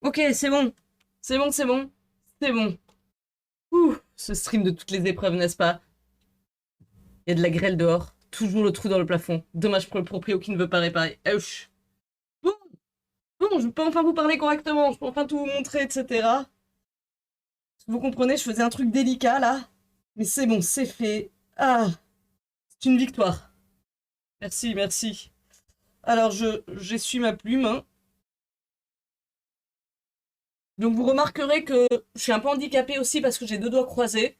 Ok, c'est bon. C'est bon, c'est bon. C'est bon. Ouh, ce stream de toutes les épreuves, n'est-ce pas? Il y a de la grêle dehors. Toujours le trou dans le plafond. Dommage pour le proprio qui ne veut pas réparer. Ouch. Bon, bon, je peux enfin vous parler correctement. Je peux enfin tout vous montrer, etc. Vous comprenez, je faisais un truc délicat, là. Mais c'est bon, c'est fait. Ah, c'est une victoire. Merci, merci. Alors, j'essuie ma plume, hein. Donc, vous remarquerez que je suis un peu handicapée aussi parce que j'ai deux doigts croisés.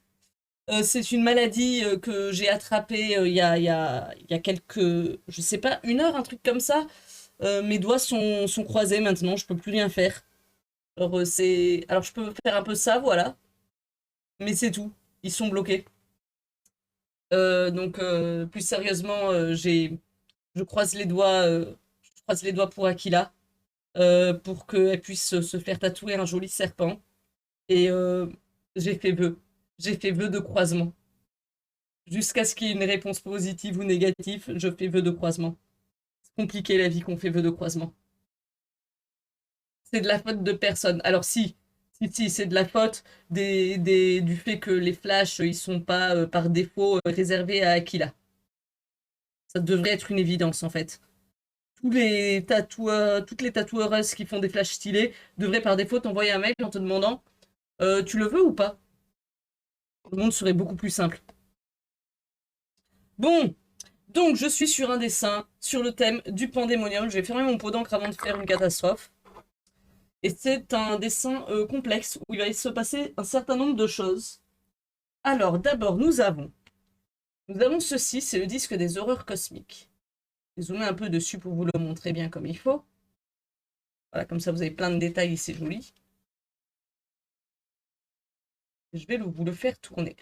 C'est une maladie que j'ai attrapée il y a quelques, je sais pas, une heure, un truc comme ça. Mes doigts sont croisés maintenant, je peux plus rien faire. Alors je peux faire un peu ça, voilà, mais c'est tout. Ils sont bloqués. Plus sérieusement, je croise les doigts pour Aquila, pour qu'elle puisse se faire tatouer un joli serpent. Et j'ai fait vœu, j'ai fait vœu de croisement. Jusqu'à ce qu'il y ait une réponse positive ou négative, je fais vœu de croisement. C'est compliqué la vie qu'on fait vœu de croisement. C'est de la faute de personne. Alors si, c'est de la faute du fait que les flashs, ils sont pas par défaut réservés à Aquila. Ça devrait être une évidence en fait. Toutes les tatoueuses qui font des flashs stylés devraient par défaut t'envoyer un mail en te demandant tu le veux ou pas? Le monde serait beaucoup plus simple. Bon, donc je suis sur un dessin sur le thème du pandémonium. Je vais fermer mon pot d'encre avant de faire une catastrophe. Et c'est un dessin complexe où il va se passer un certain nombre de choses. Alors, d'abord, nous avons ceci, c'est le disque des horreurs cosmiques. Je vais zoomer un peu dessus pour vous le montrer bien comme il faut. Voilà, comme ça vous avez plein de détails et c'est joli. Je vais vous le faire tourner.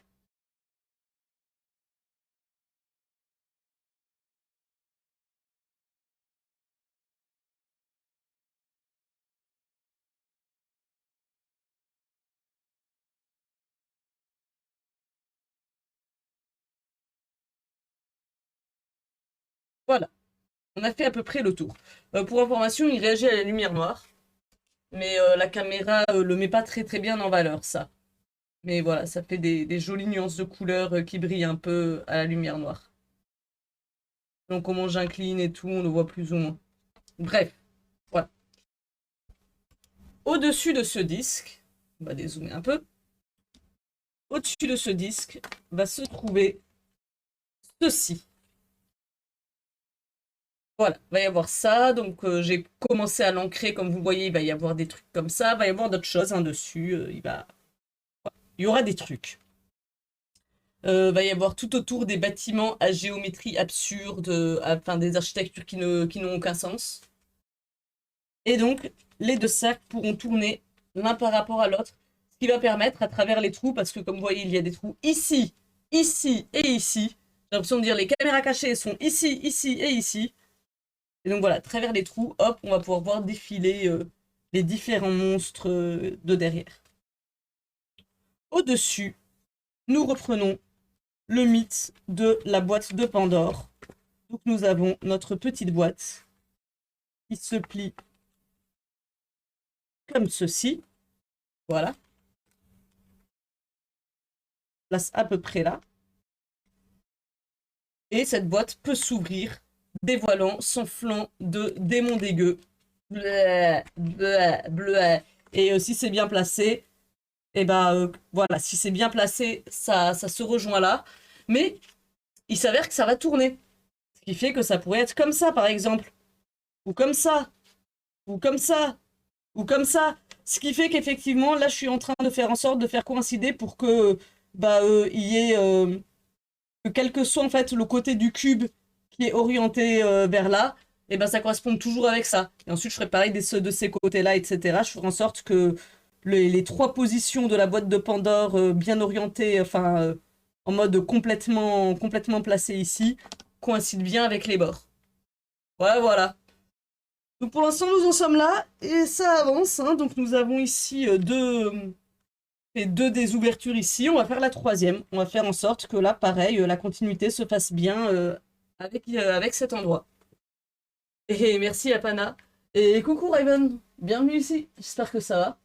Voilà, on a fait à peu près le tour. Pour information, il réagit à la lumière noire, mais la caméra le met pas très très bien en valeur, ça. Mais voilà, ça fait des jolies nuances de couleurs qui brillent un peu à la lumière noire. Donc comment j'incline et tout, on le voit plus ou moins. Bref, voilà. Au-dessus de ce disque, on va dézoomer un peu. Au-dessus de ce disque va se trouver ceci. Voilà, il va y avoir ça. Donc j'ai commencé à l'ancrer, comme vous voyez, il va y avoir des trucs comme ça. Il va y avoir d'autres choses hein, dessus. Il y aura des trucs. Il va y avoir tout autour des bâtiments à géométrie absurde, enfin des architectures qui n'ont aucun sens. Et donc, les deux cercles pourront tourner l'un par rapport à l'autre, ce qui va permettre à travers les trous, parce que comme vous voyez, il y a des trous ici, ici et ici. J'ai l'impression de dire les caméras cachées sont ici, ici et ici. Et donc voilà, à travers les trous, hop, on va pouvoir voir défiler les différents monstres de derrière. Au-dessus, nous reprenons le mythe de la boîte de Pandore. Donc nous avons notre petite boîte qui se plie comme ceci. Voilà. Place à peu près là. Et cette boîte peut s'ouvrir, dévoilant son flanc de démon dégueu. Bleh, bleh, bleh. Et si c'est bien placé, et ben voilà, si c'est bien placé, ça se rejoint là. Mais il s'avère que ça va tourner. Ce qui fait que ça pourrait être comme ça, par exemple. Ou comme ça. Ou comme ça. Ou comme ça. Ce qui fait qu'effectivement, là, je suis en train de faire en sorte de faire coïncider pour que il y ait que quel que soit en fait le côté du cube qui est orienté vers là, et ben ça correspond toujours avec ça. Et ensuite, je ferai pareil de ces côtés-là, etc. Je ferai en sorte que les trois positions de la boîte de Pandore bien orientées, en mode complètement placées ici, coïncident bien avec les bords. Ouais, voilà. Donc pour l'instant, nous en sommes là et ça avance. Hein. Donc nous avons ici deux des ouvertures ici. On va faire la troisième. On va faire en sorte que là, pareil, la continuité se fasse bien avec cet endroit. Et merci à Pana Et coucou Raven, bienvenue ici, j'espère que ça va.